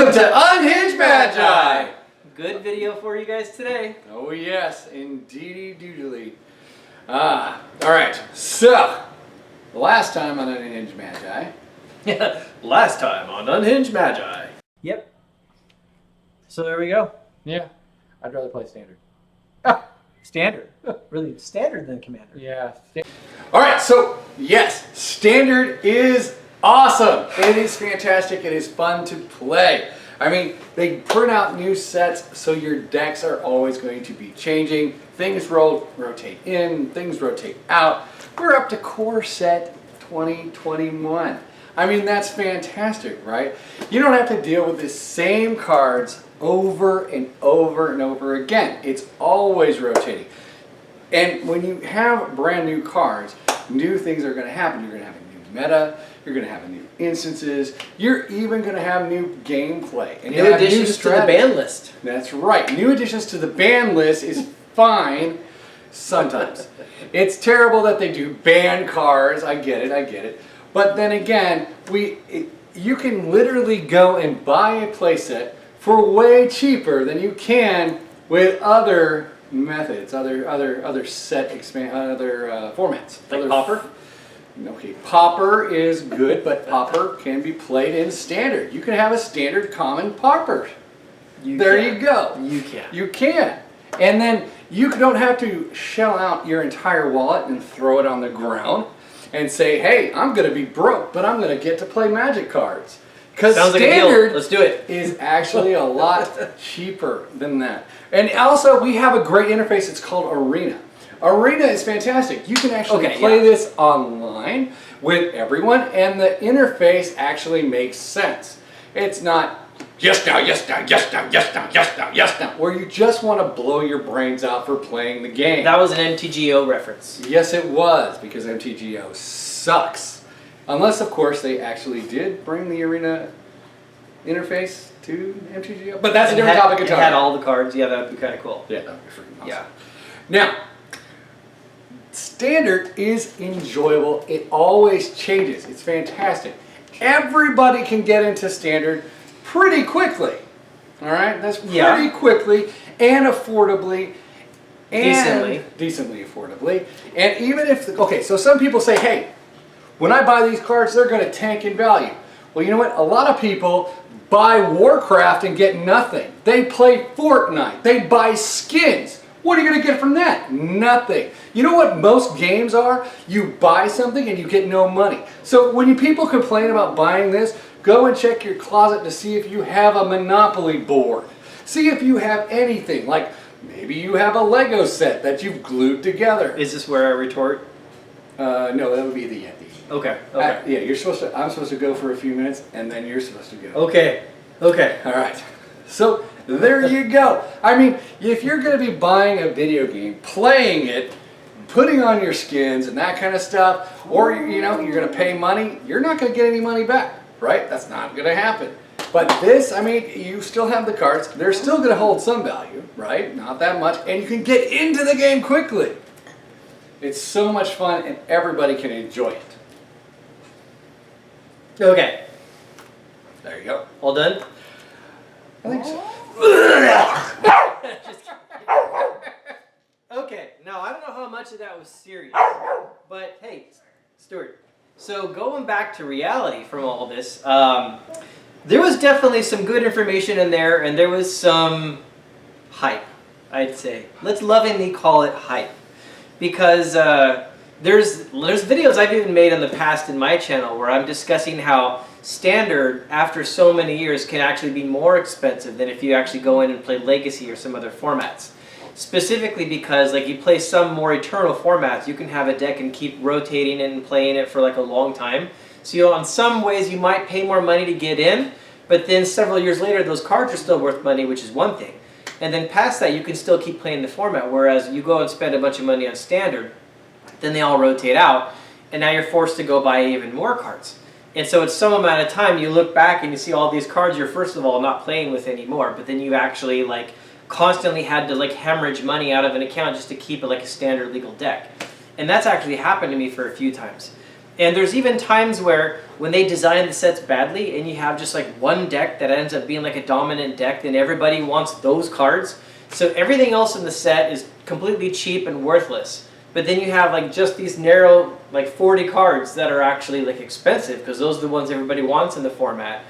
Welcome to Unhinged Magi! Good video for you guys today. Oh yes, indeedy doodly. Alright, so, last time on Unhinged Magi. Yeah, last time on Unhinged Magi. Yep. So there we go. Yeah, I'd rather play Standard. Standard. Really standard than Commander. Yeah. Alright, so, yes, Standard is awesome. It is fantastic. It is fun to play. I mean, they print out new sets, so your decks are always going to be changing. Things rotate in, things rotate out. We're up to core set 2021. I mean, that's fantastic, right? You don't have to deal with the same cards over and over and over again. It's always rotating. And when you have brand new cards, new things are going to happen. You're going to have a new meta. You're going to have new instances. You're even going to have new gameplay. And new additions to the ban list. That's right. New additions to the ban list is fine sometimes. It's terrible that they do ban cards. I get it. But then again, you can literally go and buy a playset for way cheaper than you can with other methods, other formats. Like Pauper? Okay, Pauper is good, but Pauper can be played in Standard. You can have a Standard common Pauper. You go. You can. And then you don't have to shell out your entire wallet and throw it on the ground and say, hey, I'm going to be broke, but I'm going to get to play Magic cards. Because Standard Let's do it. is actually a lot cheaper than that. And also, we have a great interface. It's called Arena. Arena is fantastic. You can actually play this online with everyone, and the interface actually makes sense. It's not yes now, where you just want to blow your brains out for playing the game. That was an MTGO reference. Yes, it was, because MTGO sucks. Unless, of course, they actually did bring the Arena interface to MTGO. But that's a different topic entirely. It had all the cards. Yeah, that would be kind of cool. Yeah, that would be freaking awesome. Yeah. Now, Standard is enjoyable. It always changes. It's fantastic. Everybody can get into Standard pretty quickly. All right? That's pretty quickly and affordably. And decently affordably. And even if, so some people say, hey, when I buy these cards, they're going to tank in value. Well, you know what? A lot of people buy Warcraft and get nothing. They play Fortnite. They buy skins. What are you going to get from that? Nothing. You know what most games are? You buy something and you get no money. So when people complain about buying this, go and check your closet to see if you have a Monopoly board. See if you have anything, like maybe you have a Lego set that you've glued together. Is this where I retort? No, that would be the Yeti. Okay. Yeah, I'm supposed to go for a few minutes, and then you're supposed to go. Okay. All right. So there you go. I mean, if you're going to be buying a video game, playing it, putting on your skins and that kind of stuff, or you're going to pay money, you're not going to get any money back, right? That's not going to happen. But this, I mean, you still have the cards. They're still going to hold some value, right? Not that much, and you can get into the game quickly. It's so much fun, and everybody can enjoy it. Okay. There you go. All done? I think so. Okay, now I don't know how much of that was serious, but hey, Stuart, so going back to reality from all this, there was definitely some good information in there, and there was some hype, I'd say. Let's lovingly call it hype, because there's videos I've even made in the past in my channel where I'm discussing how Standard, after so many years, can actually be more expensive than if you actually go in and play Legacy or some other formats. Specifically because, like, you play some more eternal formats, you can have a deck and keep rotating and playing it for like a long time. So in some ways you might pay more money to get in, but then several years later those cards are still worth money, which is one thing. And then past that you can still keep playing the format, whereas you go and spend a bunch of money on Standard, then they all rotate out, and now you're forced to go buy even more cards. And so it's some amount of time you look back and you see all these cards you're first of all not playing with anymore, but then you actually like constantly had to like hemorrhage money out of an account just to keep it like a standard legal deck. And that's actually happened to me for a few times. And there's even times where when they design the sets badly and you have just like one deck that ends up being like a dominant deck, then everybody wants those cards. So everything else in the set is completely cheap and worthless. But then you have like just these narrow like 40 cards that are actually like expensive because those are the ones everybody wants in the format.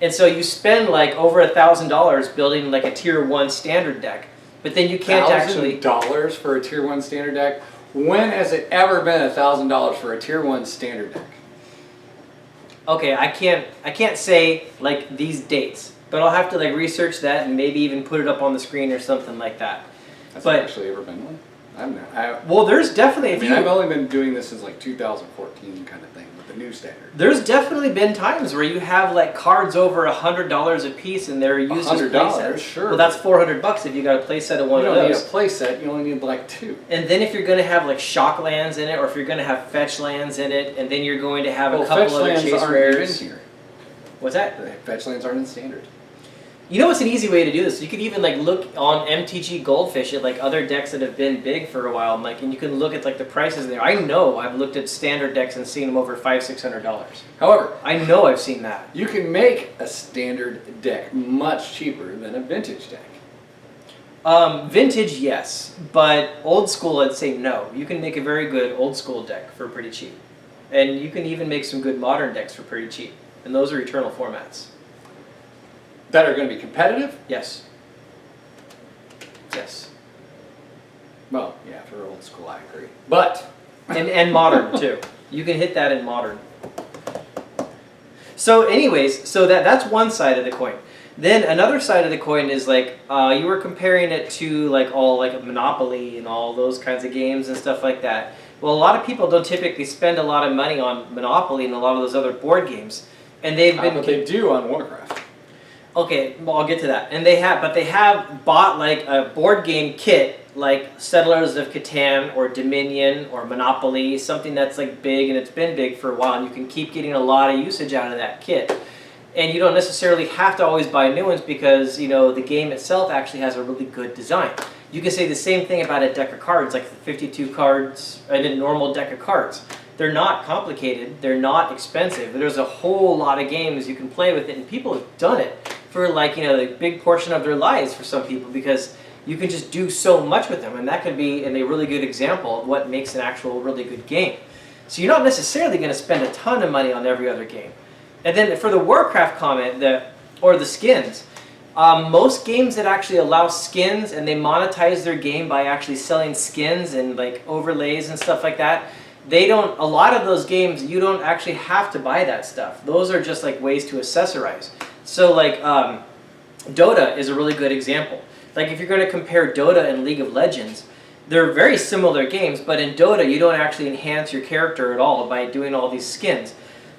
And so you spend like over $1,000 building like a tier 1 standard deck. But then you can't actually... $1,000 for a tier 1 standard deck? When has it ever been $1,000 for a tier 1 standard deck? Okay, I can't say like these dates, but I'll have to like research that and maybe even put it up on the screen or something like that. Has there actually ever been one? Well, there's definitely... I've only been doing this since like 2014 kind of thing with the new standard. There's definitely been times where you have like cards over $100 a piece and they're used as $100, sure. Well, that's $400 if you got a play set of one of those. You don't need a play set, you only need like 2. And then if you're going to have like shock lands in it, or if you're going to have fetch lands in it, and then you're going to have a couple other chase rares. In here. What's that? The fetch lands aren't in standard. You know what's an easy way to do this? You could even like look on MTG Goldfish at like other decks that have been big for a while, and you can look at like the prices there. I know I've looked at standard decks and seen them over $500-600. However, I know I've seen that. You can make a standard deck much cheaper than a vintage deck. Vintage, yes, but old school, I'd say no. You can make a very good old school deck for pretty cheap, and you can even make some good modern decks for pretty cheap, and those are eternal formats. That are going to be competitive? Yes. Yes. Well, yeah, for old school, I agree. But... and modern, too. You can hit that in modern. So anyways, so that's one side of the coin. Then another side of the coin is like, you were comparing it to like all like Monopoly and all those kinds of games and stuff like that. Well, a lot of people don't typically spend a lot of money on Monopoly and a lot of those other board games. And they've been... But they do on Warcraft. Okay, well, I'll get to that. And they have bought like a board game kit, like Settlers of Catan or Dominion or Monopoly, something that's like big and it's been big for a while, and you can keep getting a lot of usage out of that kit. And you don't necessarily have to always buy new ones because, you know, the game itself actually has a really good design. You can say the same thing about a deck of cards, like the 52 cards and a normal deck of cards. They're not complicated, they're not expensive. There's a whole lot of games you can play with it, and people have done it for like, you know, the big portion of their lives for some people, because you can just do so much with them, and that could be a really good example of what makes an actual really good game. So you're not necessarily going to spend a ton of money on every other game. And then for the Warcraft comment, or the skins, most games that actually allow skins and they monetize their game by actually selling skins and like overlays and stuff like that, a lot of those games, you don't actually have to buy that stuff. Those are just like ways to accessorize. So like Dota is a really good example. Like if you're going to compare Dota and League of Legends, they're very similar games, but in Dota you don't actually enhance your character at all by doing all these skins.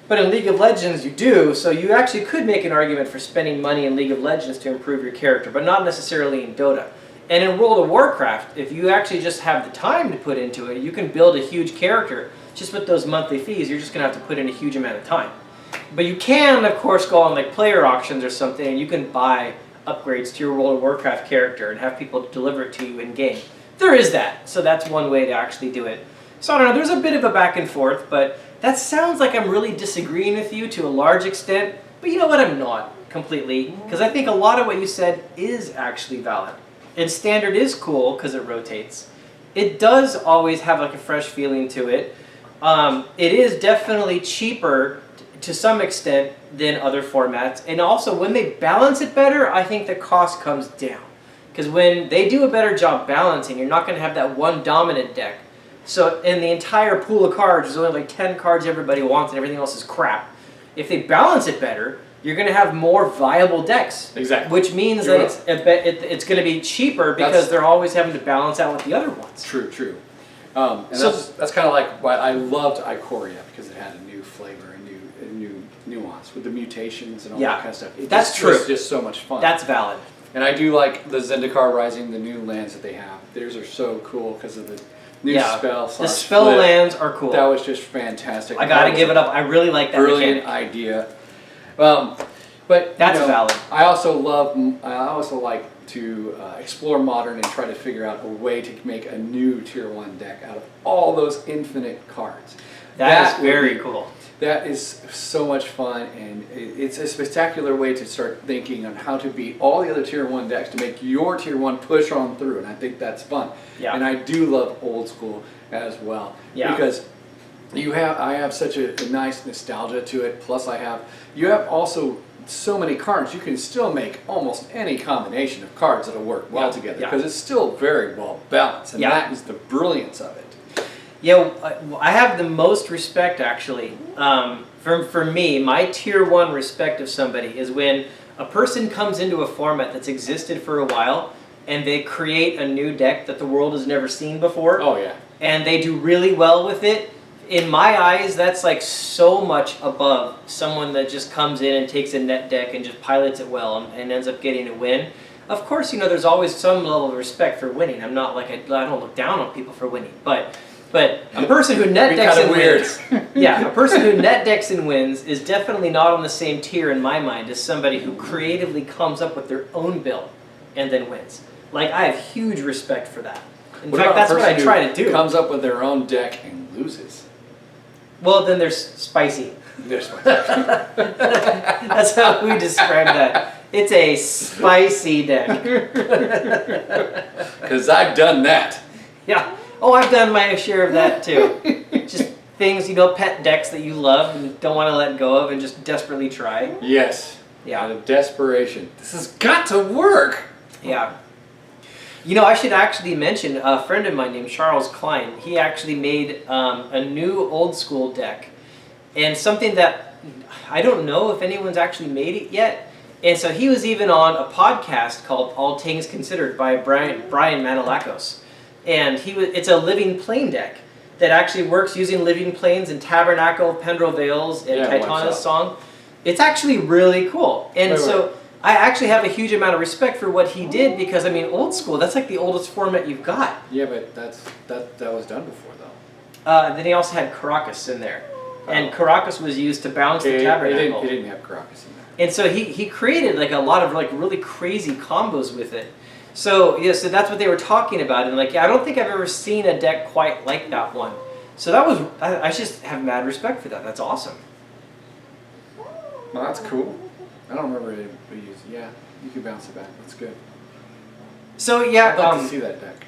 But in League of Legends you do, so you actually could make an argument for spending money in League of Legends to improve your character, but not necessarily in Dota. And in World of Warcraft, if you actually just have the time to put into it, you can build a huge character. Just with those monthly fees, you're just going to have to put in a huge amount of time. But you can, of course, go on like player auctions or something, and you can buy upgrades to your World of Warcraft character and have people deliver it to you in-game. There is that, so that's one way to actually do it. So I don't know, there's a bit of a back and forth, but that sounds like I'm really disagreeing with you to a large extent, but you know what, I'm not completely, because I think a lot of what you said is actually valid. And Standard is cool because it rotates. It does always have like a fresh feeling to it. It is definitely cheaper to some extent than other formats, and also when they balance it better, I think the cost comes down. Because when they do a better job balancing, you're not going to have that one dominant deck. So in the entire pool of cards, there's only like 10 cards everybody wants and everything else is crap. If they balance it better, you're going to have more viable decks. Exactly. Which means that it's going to be cheaper because they're always having to balance out with the other ones. True, true. And so that's kind of like why I loved Ikoria, because it had a new flavor, a new nuance with the mutations and all that kind of stuff. That's true. It's just so much fun. That's valid. And I do like the Zendikar Rising, the new lands that they have. Theirs are so cool because of the new spell. The spell lands are cool. That was just fantastic. I gotta give it up. I really like that brilliant mechanic. Idea. But that's valid. I also like to explore Modern and try to figure out a way to make a new Tier 1 deck out of all those infinite cards. That is very cool. That is so much fun, and it's a spectacular way to start thinking on how to beat all the other Tier 1 decks to make your Tier 1 push on through, and I think that's fun. Yeah. And I do love old school as well. Yeah. Because I have such a nice nostalgia to it, plus you have also so many cards, you can still make almost any combination of cards that'll work well together, because it's still very well balanced, and that is the brilliance of it. Yeah, I have the most respect, actually. For me, my Tier 1 respect of somebody is when a person comes into a format that's existed for a while, and they create a new deck that the world has never seen before. Oh, yeah. And they do really well with it. In my eyes, that's like so much above someone that just comes in and takes a net deck and just pilots it well and ends up getting a win. Of course, there's always some level of respect for winning. I'm not like, I don't look down on people for winning, but a person who net decks and wins, a person who net decks and wins is definitely not on the same tier in my mind as somebody who creatively comes up with their own build and then wins. Like, I have huge respect for that. In fact, that's what I try to do. Comes up with their own deck and loses. Well, then there's spicy. They're spicy. That's how we describe that. It's a spicy deck. Because I've done that. Yeah. Oh, I've done my share of that too. Just things, pet decks that you love and don't want to let go of and just desperately try. Yes. Yeah. Out of desperation. This has got to work. Yeah. I should actually mention a friend of mine named Charles Klein. He actually made a new old school deck. And something that I don't know if anyone's actually made it yet. And so he was even on a podcast called All Things Considered by Brian Manolakos. And it's a living plane deck that actually works using living planes and Tabernacle, Pendrell Vales, and Titana's Song. It's actually really cool. And I actually have a huge amount of respect for what he did because, old school, that's like the oldest format you've got. Yeah, but that was done before, though. And then he also had Caracas in there. And Caracas was used to balance the Tabernacle. He didn't have Caracas in there. And so he created like a lot of like really crazy combos with it. So so that's what they were talking about, and I don't think I've ever seen a deck quite like that one. So I just have mad respect for that. That's awesome. Well, that's cool. I don't remember it being used. Yeah, you can bounce it back. That's good. So yeah, I'd like to see that deck.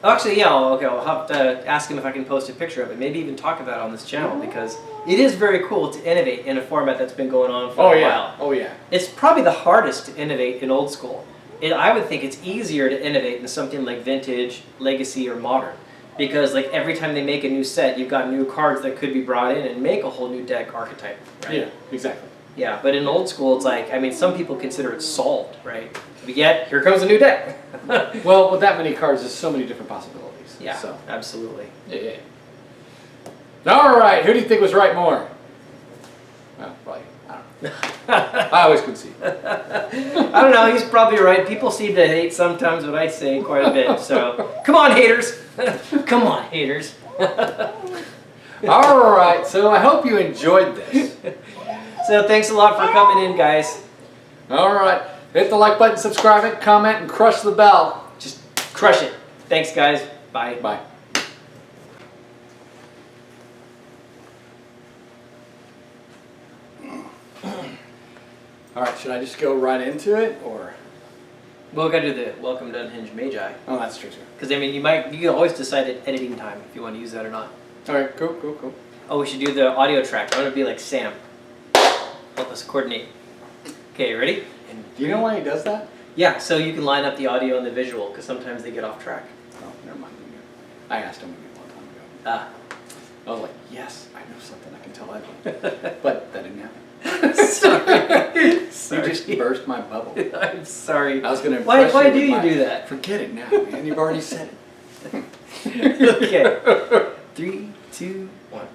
Actually, yeah. I'll have to ask him if I can post a picture of it. Maybe even talk about it on this channel because it is very cool to innovate in a format that's been going on for a while. Oh yeah. It's probably the hardest to innovate in old school. I would think it's easier to innovate in something like Vintage, Legacy, or Modern. Because every time they make a new set, you've got new cards that could be brought in and make a whole new deck archetype, right? Yeah, exactly. Yeah, but in old school, it's some people consider it solved, right? But yet, here comes a new deck. Well, with that many cards, there's so many different possibilities. Yeah, so. absolutely. Yeah. All right, who do you think was right more? Well, probably, I don't know. I always concede. I don't know, he's probably right. People seem to hate sometimes what I say quite a bit, so come on, haters. Come on, haters. All right, so I hope you enjoyed this. So thanks a lot for coming in, guys. All right, hit the like button, subscribe it, comment, and crush the bell. Just crush it. Thanks, guys. Bye. Bye. All right, should I just go right into it, or? Well, we gotta do the welcome to Unhinged Magi. Oh, that's true too. Because you can always decide at editing time if you want to use that or not. All right, cool. Oh, we should do the audio track. I want to be like Sam. Help us coordinate. Okay, ready? Do you know why he does that? Yeah, so you can line up the audio and the visual, because sometimes they get off track. Oh, never mind. I asked him one time ago. I was like, yes, I know something I can tell Edwin. But that didn't happen. Sorry. You just burst my bubble. I'm sorry. I was going to Why do you do that? Forget it now, man. You've already said it. Okay. 3, 2, 1.